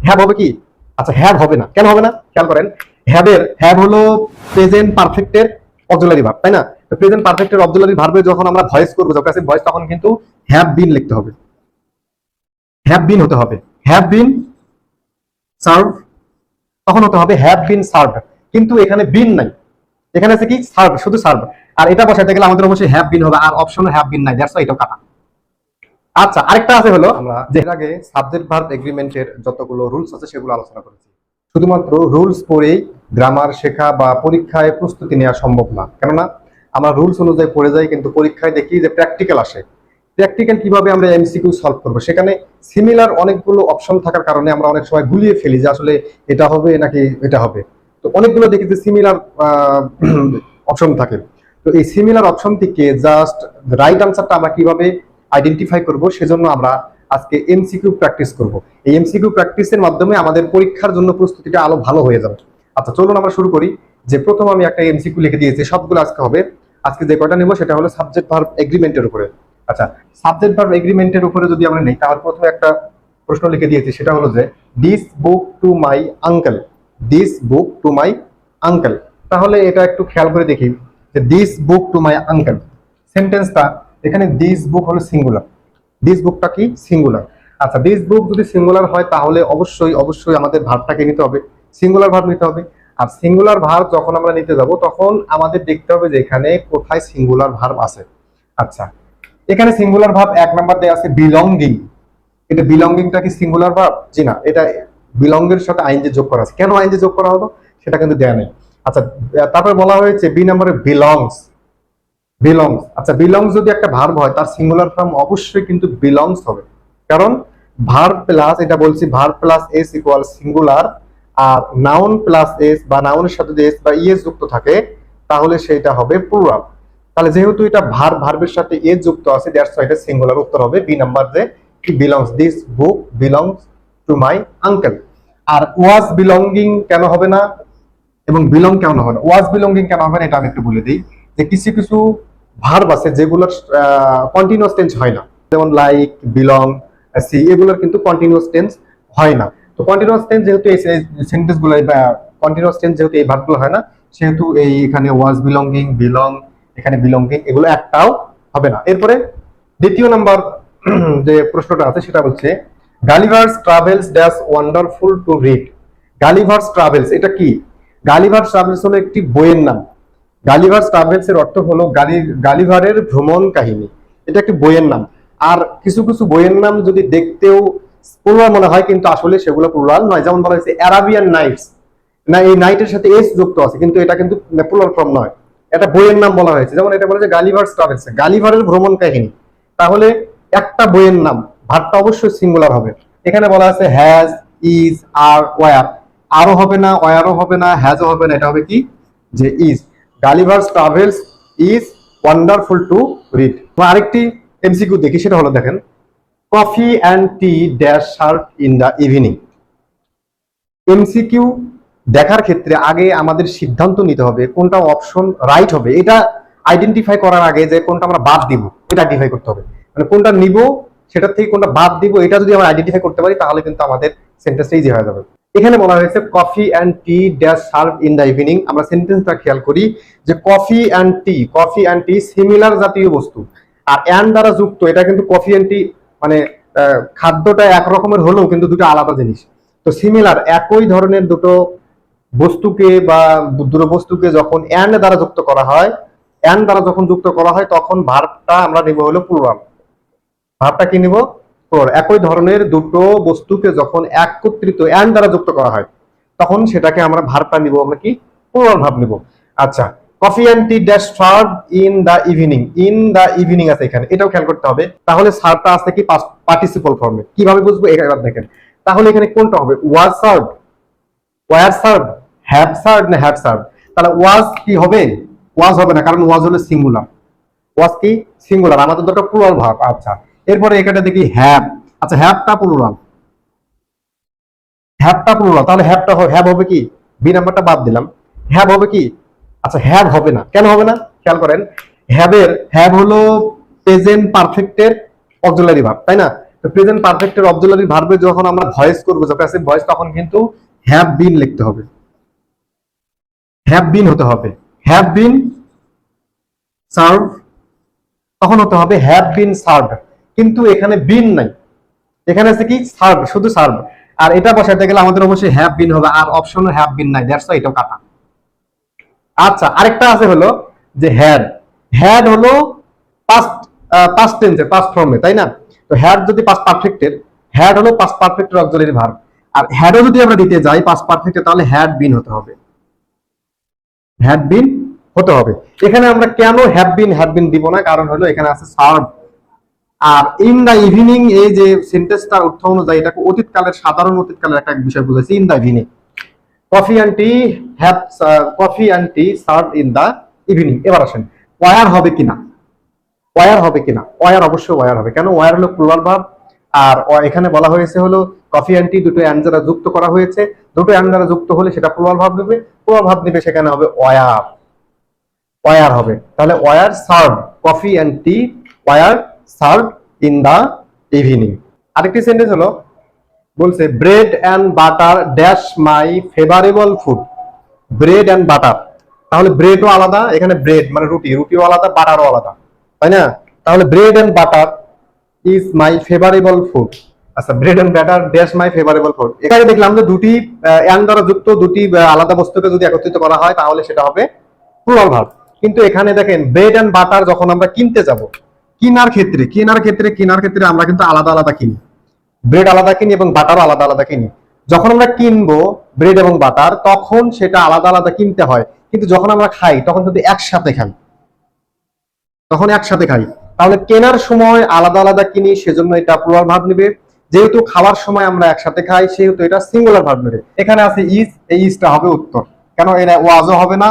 Have হবে কি? আচ্ছা হ্যাভ হবে না, কেন হবে না খেয়াল করেন। হ্যাভ হলো প্রেজেন্ট পারফেক্টের অক্সিলারি ভার্ব, তাই না? প্রেজেন্ট পারফেক্টের অক্সিলারি ভার্বে যখন আমরা ভয়েস করবো, যখন ভয়েস, তখন কিন্তু হ্যাভ বিন লিখতে হবে, হ্যাভ বিন হতে হবে। হ্যাভ বিন সার্ভ, তখন হতে হবে হ্যাভ বিন সার্ভ। কিন্তু এখানে বিন নাই, এখানে আছে কি সার্ভ, শুধু সার্ভ। আর এটা বসাইতে গেলে আমাদের অবশ্যই হ্যাভ বিন হবে, আর অপশনে হ্যাভ বিন নাই, দ্যাটস ওয়াই এটাও কাটা। আচ্ছা আরেকটা আছে হলো, আমরা যে এর আগে সাবজেক্ট ভার্ব এগ্রিমেন্টের যতগুলো রুলস আছে সেগুলো আলোচনা করেছি। শুধুমাত্র রুলস পড়েই গ্রামার শেখা বা পরীক্ষায় প্রস্তুতি নেওয়া সম্ভব না, কেননা আমরা রুলস অনুযায়ী পড়ে যাই, কিন্তু পরীক্ষায় দেখি যে প্র্যাকটিক্যাল আসে। প্র্যাকটিক্যাল কিভাবে আমরা এমসিকিউ সলভ করবো, সেখানে সিমিলার অনেকগুলো অপশন থাকার কারণে আমরা অনেক সময় গুলিয়ে ফেলি যে আসলে এটা হবে নাকি এটা হবে। তো অনেকগুলো দেখি যে সিমিলার অপশন থাকে। তো এই সিমিলার অপশন থেকে জাস্ট রাইট আনসারটা আমরা কিভাবে আইডেন্টিফাই করব, সেজন্য আমরা আজকে এমসিকিউ প্র্যাকটিস করব। এই এমসিকিউ প্র্যাকটিসের মাধ্যমে আমাদের পরীক্ষার জন্য প্রস্তুতিটা আরো ভালো হয়ে যাবে। আচ্ছা চলুন আমরা শুরু করি। যে প্রথম আমি একটা এমসিকিউ লিখে দিয়েছি, সবগুলো আজকে হবে। আজকে যে কয়টা নেব সেটা হলো সাবজেক্ট ভার্ব এগ্রিমেন্টের উপরে। আচ্ছা সাবজেক্ট ভার্ব এগ্রিমেন্টের উপরে যদি আমরা নেই, তাহলে প্রথমে একটা প্রশ্ন লিখে দিয়েছি, সেটা হলো যে this book to my uncle, this book to my uncle. তাহলে এটা একটু খেয়াল করে দেখি যে this book to my uncle সেন্টেন্সটা, এখানে দিস বুক হলো সিঙ্গুলার, দিস বুকটা কি সিঙ্গুলার। আচ্ছা দিস বুক যদি সিঙ্গুলার হয় তাহলে অবশ্যই অবশ্যই আমাদের ভার্বটাকে নিতে হবে, সিঙ্গুলার ভার্ব নিতে হবে। আর সিঙ্গুলার ভার্ব যখন আমরা নিতে যাব, তখন আমাদের দেখতে হবে যে এখানে কোথায় সিঙ্গুলার ভার্ব আছে। আচ্ছা এখানে সিঙ্গুলার ভার্ব এক নাম্বার দেয়া আছে বিলঙ্গিং। এটা বিলঙ্গিংটা কি সিঙ্গুলার ভার্ব? জি না, এটা বিলঙ্গের সাথে আইনজি যোগ করা আছে। কেন আইনজি যোগ করা হলো সেটা কিন্তু দেয়া নেই। আচ্ছা তারপর বলা হয়েছে বি নাম্বারে বিলংস, বিলংস। আচ্ছা বিলংস যদি একটা ভার্ব হয়, তার সিঙ্গুলার ফর্ম অবশ্যই কিন্তু বিলংস হবে, কারণ ভার্ব প্লাস, এটা বলছি verb plus S equal singular. আর নাউন প্লাস এস বা নাউনের সাথে যদি এস বা ইএস যুক্ত থাকে, তাহলে সেটা হবে প্লুরাল। তাহলে যেহেতু এটা ভার্বের সাথে এস যুক্ত আছে, দ্যাটস ওয়াই এটা সিঙ্গুলার। উত্তর হবে বি নাম্বার, যে কি belongs, this book belongs to my uncle. আর ওয়াজ বিলঙ্গিং কেন হবে না, এবং বিলং কেন হবে না, ওয়াজ বিলঙ্গিং কেন হবে না, এটা আমি একটু বলে দিই। যে কিছু কিছু ভার্ব আছে যেগুলোর কন্টিনিউয়াস টেন্স হয় না, যেমন লাইক, বিলং, সি, এগুলোর কিন্তু কন্টিনিউয়াস টেন্স হয় না। তো কন্টিনিউয়াস টেন্স যেহেতু এই সেন্টেন্স গুলো বা কন্টিনিউয়াস টেন্স যেহেতু এই ভার্বগুলো হয় না, সেহেতু এই এখানে ওয়াজ বিলঙ্গিং, বিলং, এখানে বিলঙ্গিং, এগুলো একটাও হবে না। এরপরে দ্বিতীয় নাম্বার যে প্রশ্নটা আছে সেটা হচ্ছে Gulliver's travels dash wonderful to read. Gulliver's travels এটা কি? গালিভার্স ট্রাভেলস হলো একটি বইয়ের নাম। গালিভার্স ট্রাভেলস এর অর্থ হলো গালিভারের ভ্রমণ কাহিনী। এটা একটি বইয়ের নাম। আর কিছু কিছু বইয়ের নাম যদি দেখতেও প্লুরাল মনে হয়, কিন্তু আসলে সেগুলো প্লুরাল নয়। যেমন বলা হয়েছে অ্যারাবিয়ান নাইটস, না এই নাইটের সাথে এস যুক্ত আছে, কিন্তু এটা কিন্তু প্লুরাল ফর্ম নয়, এটা বইয়ের নাম বলা হয়েছে। যেমন এটা বলেছে গালিভার্স ট্রাভেলস, গালিভারের ভ্রমণ কাহিনী। তাহলে একটা বইয়ের নাম, ভার্বটা অবশ্যই সিঙ্গুলার হবে। এখানে বলা আছে হ্যাজ, ইজ, আর, ওয়ার। আরও হবে না, ওয়ারও হবে না, হ্যাজও হবে না, এটা হবে কি যে is. Gulliver's travels is wonderful to read. আরেকটি এমসিকিউ দেখি, সেটা হলো দেখেন coffee and tea dash serve in the evening. MCQ দেখার ক্ষেত্রে আগে আমাদের সিদ্ধান্ত নিতে হবে কোনটা অপশন রাইট হবে। এটা আইডেন্টিফাই করার আগে যে কোনটা আমরা বাদ দিব, এটা আইডেন্টিফাই করতে হবে। মানে কোনটা নিব সেটার থেকে কোনটা বাদ দিব, এটা যদি আমরা আইডেন্টিফাই করতে পারি, তাহলে কিন্তু আমাদের সেন্টেন্সটা ইজি হয়ে যাবে। এখানে বলা হয়েছে coffee and tea dash serve in the evening. আমরা সেন্টেন্সটা খেয়াল করি যে coffee and T, coffee and T similar জাতীয় বস্তু, আর অ্যান্ড দ্বারা যুক্ত। এটা কিন্তু কফি অ্যান্ড টি মানে খাদ্যটা এক রকমের হলেও কিন্তু দুটো আলাদা জিনিস। তো সিমিলার, একই ধরনের দুটো বস্তুকে বা দুটো বস্তুকে যখন অ্যান্ড দ্বারা যুক্ত করা হয়, অ্যান্ড দ্বারা যখন যুক্ত করা হয়, তখন ভার্বটা আমরা নিব হলো প্লুরাল। ভার্বটা কি নিব? প্লুরাল। একই ধরনের দুটো বস্তুকে যখন একত্রিত অ্যান্ড দ্বারা যুক্ত করা হয়, তখন সেটাকে আমরা ভার্বটা নিব আমরা কি প্লুরাল ভার্ব নিব। আচ্ছা coffee and tea dash serve in the evening, in the evening আছে এখানে, এটাও খেয়াল করতে হবে। তাহলে সার্ভটা আছে কি পার্টিসিপল ফর্মে, কিভাবে বুঝবো এবার দেখেন। তাহলে এখানে কোনটা হবে, was serve, were serve, have serve না হ্যাভ সার্ভ? তাহলে ওয়াজ কি হবে? ওয়াজ হবে না, কারণ ওয়াজ হলো সিঙ্গুলার। ওয়াজ কি সিঙ্গুলার, আমাদের দরকার প্লুরাল ভার্ব। আচ্ছা এরপরে এখানে দেখি হ্যাভ। আচ্ছা হ্যাভটা প্লুরাল, হ্যাভটা প্লুরাল, তাহলে হ্যাভটা হ্যাভ হবে কি? বি নাম্বারটা বাদ দিলাম, হ্যাভ হবে কি? আচ্ছা হ্যাভ হবে না, কেন হবে না খেয়াল করেন। হ্যাভ হলো প্রেজেন্ট পারফেক্টের অক্সিলারি ভার্ব, তাই না? তো প্রেজেন্ট পারফেক্টের অক্সিলারি ভার্বে যখন আমরা ভয়েস করবো, যখন প্যাসিভ ভয়েস, তখন কিন্তু হ্যাভ বিন লিখতে হবে, হ্যাভ বিন হতে হবে। হ্যাভ বিন সার্ভ, তখন হতে হবে হ্যাভ বিন সার্ভ। কিন্তু এখানে বিন নাই, এখানে আছে কি সার্ভ, শুধু সার্ভ। আর এটা বসাইতে গেলে আমাদের অবশ্যই হ্যাভ বিন হবে, আর অপশনে হ্যাভ বিন নাই, দ্যাটস ওয়াই এটাও কাটা। আচ্ছা, আরেকটা আছে হলো যে হ্যাড। হ্যাড হলো পাস্ট, পাস্ট টেন্সে, পাস্ট ফর্মে, তাই না? তো হ্যাড যদি পাস্ট পারফেক্টের, হ্যাড হলো পাস্ট পারফেক্টের অক্সিলারি ভার্ব। আর হ্যাডও যদি আমরা দিতে যাই পাস্ট পারফেক্টে, তাহলে হ্যাড বিন হতে হবে, হ্যাড বিন হতে হবে। এখানে আমরা কেন হ্যাভ বিন দিব না? কারণ হলো এখানে আছে সার্ভ। আর ইন দা ইভিনিং, এই যে সেন্টেন্সটার অর্থ অনুযায়ী এটাকে অতীতকালের, সাধারণ অতীতকালের একটা বিষয় বুঝাইছে, in the evening. Coffee and tea have, coffee and tea serve in the evening. এবার আসেন ওয়ার হবে কিনা, ওয়ার হবে কিনা? ওয়ার অবশ্যই ওয়ার হবে। কেন? ওয়ার হলো প্লুরাল ভার্ব, আর এখানে বলা হয়েছে হলো কফি অ্যান্ড টি, দুটো অ্যান্ড দ্বারা যুক্ত করা হয়েছে, দুটো অ্যান্ড দ্বারা যুক্ত হলে সেটা প্লুরাল ভার্ব নেবে, প্লুরাল ভার্ব নেবে, সেখানে হবে ওয়ার, ওয়ার হবে। তাহলে were serve coffee and tea, were serve in the evening. আরেকটি সেন্টেন্স হলো, বলছে bread and butter dash my favourable food. Bread and butter, তাহলে ব্রেডও আলাদা, এখানে ব্রেড মানে রুটি, রুটিও আলাদা, বাটারও আলাদা, তাই না? তাহলে bread and butter is my favourable food. আচ্ছা, bread and butter dash my favourable food, এখানে দেখলাম যে দুটি অ্যান্ড দ্বারা যুক্ত দুটি আলাদা বস্তুকে যদি একত্রিত করা হয় তাহলে সেটা হবে প্লুরাল ভার্ব। কিন্তু এখানে দেখেন ব্রেড অ্যান্ড বাটার যখন আমরা কিনতে যাব, কেনার ক্ষেত্রে আমরা কিন্তু আলাদা আলাদা কিনি, ব্রেড আলাদা কিনি এবং বাটারও আলাদা আলাদা কিনি। যখন আমরা কিনবো ব্রেড এবং বাটার, তখন সেটা আলাদা আলাদা কিনতে হয়, কিন্তু যখন আমরা খাই তখন যদি একসাথে খাই, তখন একসাথে খাই। তাহলে কেনার সময় আলাদা আলাদা কিনি, সেজন্য এটা প্লুরাল ভার্ব নেবে। যেহেতু খাওয়ার সময় আমরা একসাথে খাই, সেহেতু এটা সিঙ্গুলার ভার্ব নেবে। এখানে আছে ইজ, এই ইজটা হবে উত্তর। কেন? এটা ওয়াজও হবে না,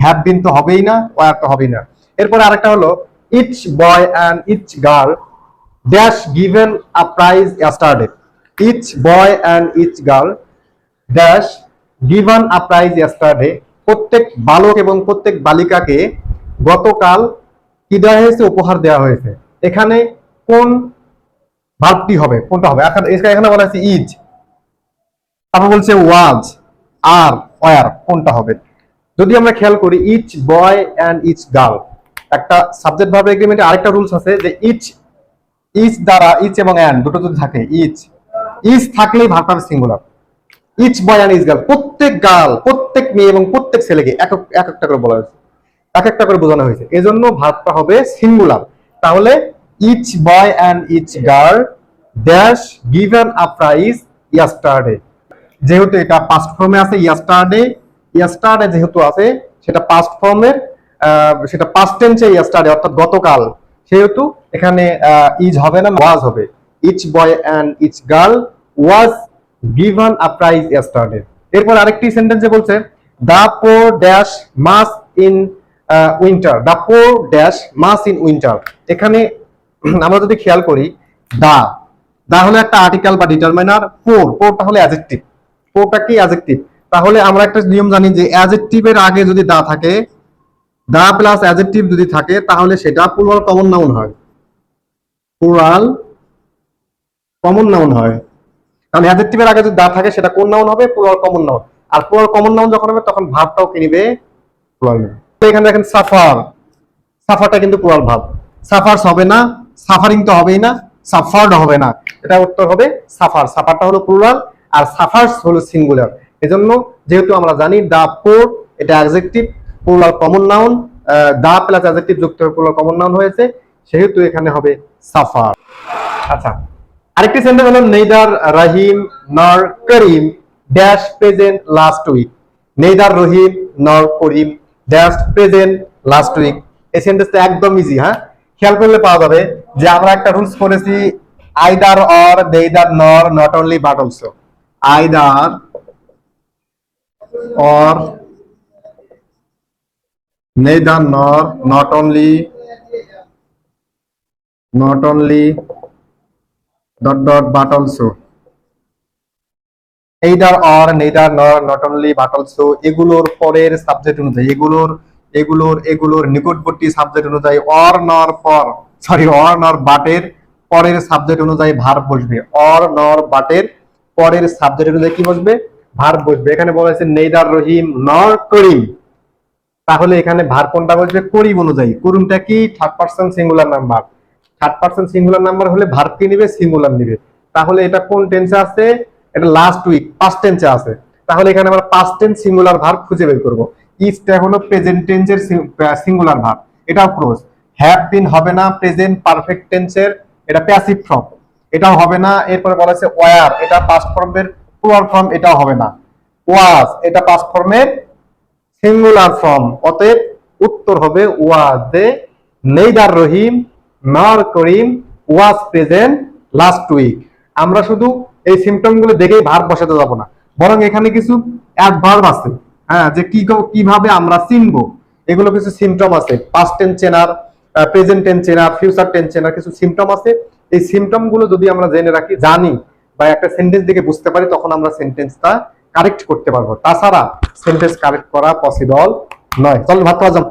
হ্যাভ বিন তো হবেই না, ওয়ার তো হবেই না। এরপরে আরেকটা হলো each boy and each girl dash given a prize yesterday. Each boy and each girl dash given a prize yesterday. প্রত্যেক বালক এবং প্রত্যেক বালিকাকে গতকাল কি দেওয়া হয়েছে? উপহার দেওয়া হয়েছে। এখানে কোন ভার্বটি হবে, কোনটা হবে? এখানে বলা হয়েছে ইজ, তারপর বলছে ওয়াজ, আর ওয়ার, কোনটা হবে? যদি আমরা খেয়াল করি each boy and each girl, একটা সাবজেক্ট ভার্ব এগ্রিমেন্টে আরেকটা রুলস আছে যে ইচ, ইচ দ্বারা, ইচ এবং অ্যান্ড দুটো যদি থাকে, ইচ থাকলেই ভার্বটা হবে singular. Each boy and each girl, প্রত্যেক গার্ল, প্রত্যেক মেয়ে এবং প্রত্যেক ছেলেকে এক একটা করে বলা হয়েছে, এক একটা করে বোঝানো হয়েছে, এজন্য ভার্বটা হবে সিঙ্গুলার। তাহলে each boy and each girl dash given a prize yesterday। যেহেতু এটা পাস্ট ফর্মে আছে, yesterday যেহেতু আছে, সেটা পাস্ট ফর্মের, সেটা পাস্ট টেন্সে yesterday অর্থাৎ গতকাল, সেহেতু এখানে ইজ হবে না, ওয়াজ হবে। Each boy and each girl was given a prize yesterday। এরপর আরেকটি সেন্টেন্সে বলছে the poor dash mass in winter, the poor dash mass in winter. এখানে আমরা যদি খেয়াল করি, দা, দা হলো একটা আর্টিকেল বা ডিটারমাইনার, পোরটা হলো অ্যাডজেক্টিভ, পোরটা কি অ্যাডজেক্টিভ। তাহলে আমরা একটা নিয়ম জানি যে অ্যাডজেক্টিভের আগে যদি দা থাকে, দা প্লাস অ্যাডজেক্টিভ যদি থাকে, তাহলে সেটা প্লুরাল কমন নাউন হয়, প্লুরাল কমন নাউন হয়। কারণ অ্যাডজেক্টিভের আগে যদি দা থাকে সেটা কোন নাউন হবে? Plural common noun. আর প্লুরাল কমন নাউন যখন হবে তখন ভার্বটাও কি নিবে? প্লুরাল নেবে। তো এখানে দেখেন সাফার, সাফারটা কিন্তু প্লুরাল ভার্ব, সাফারস হবে না, সাফারিং তো হবেই না, সাফারড হবে না, এটা উত্তর হবে সাফার। সাফারটা হলো প্লুরাল আর সাফারস হলো সিঙ্গুলার। এজন্য যেহেতু আমরা জানি দা পোর এটা adjective, plural common noun, the plus adjective যুক্ত হয়ে প্লুরাল কমন নাউন হয়েছে, সেহেতু এখানে হবে সাফার। আচ্ছা, আরেকটি সেন্টেন্স হলো neither Rahim nor Karim dash present last week. Neither Rahim nor Karim dash present last week. এই সেন্টেন্সটা একদম ইজি। হ্যাঁ, খেয়াল করলে পাওয়া যাবে যে আমরা একটা রুলস করেছি, either or, neither nor, not only but also. Either or, neither nor, not only dot dot but also. Either or, neither nor, not only but also, এগুলোর পরের সাবজেক্ট অনুযায়ী, এগুলোর নিকটবর্তী সাবজেক্ট অনুযায়ী অর নর পর, সরি অর নর বাটের পরের সাবজেক্ট অনুযায়ী ভার্ব বসবে, অর নর বাটের পরের সাবজেক্ট অনুযায়ী কি বসবে, ভার্ব বসবে। এখানে বলা হয়েছে নেইদার রহিম নর করিম, তাহলে এখানে ভার্ব কোনটা বসবে, করিম অনুযায়ী। করিমটা কি third person singular number, third person singular number হলে ভার্ব কি নিবে, সিঙ্গুলার নিবে। তাহলে এটা কোন টেন্সে আছে, এটা লাস্ট উইক পাস্ট টেন্সে আছে। তাহলে এখানে আমরা পাস্ট টেন্স সিঙ্গুলার ভার্ব খুঁজে বের করব। ইজটা হলো প্রেজেন্ট টেন্সের সিঙ্গুলার ভার্ব, এটাও ক্রস। হ্যাভ বিন হবে না, প্রেজেন্ট পারফেক্ট টেন্সের, এটা প্যাসিভ ফর্ম, এটাও হবে না। এরপরে বলা হচ্ছে ওয়ার, এটা পাস্ট ফর্মের প্লুরাল ফর্ম, এটাও হবে না। ওয়াজ, এটা পাস্ট ফর্মের সিঙ্গুলার ফর্ম, অতএব উত্তর হবে ওয়াজ। দে neither Rahim nor Karim was present last week. আমরা শুধু এই সিম্পটম গুলো দেখেই ভার্ব বসাতে যাব না, বরং এখানে কিছু অ্যাডভার্ব আছে, হ্যাঁ, যে কিভাবে আমরা চিনবো, এগুলো কিছু সিম্পটম আছে। পাস্ট টেন্স চেনার, প্রেজেন্ট টেন্স চেনার, ফিউচার টেন্স চেনার কিছু সিম্পটম আছে। এই সিম্পটম গুলো যদি আমরা জেনে রাখি, জানি, বা একটা সেন্টেন্স দেখে বুঝতে পারি, তখন আমরা সেন্টেন্সটা কারেক্ট করতে পারবো। তাছাড়া সেন্টেন্স কারেক্ট করা পসিবল নয়। চল ভাত খাওয়া যাও।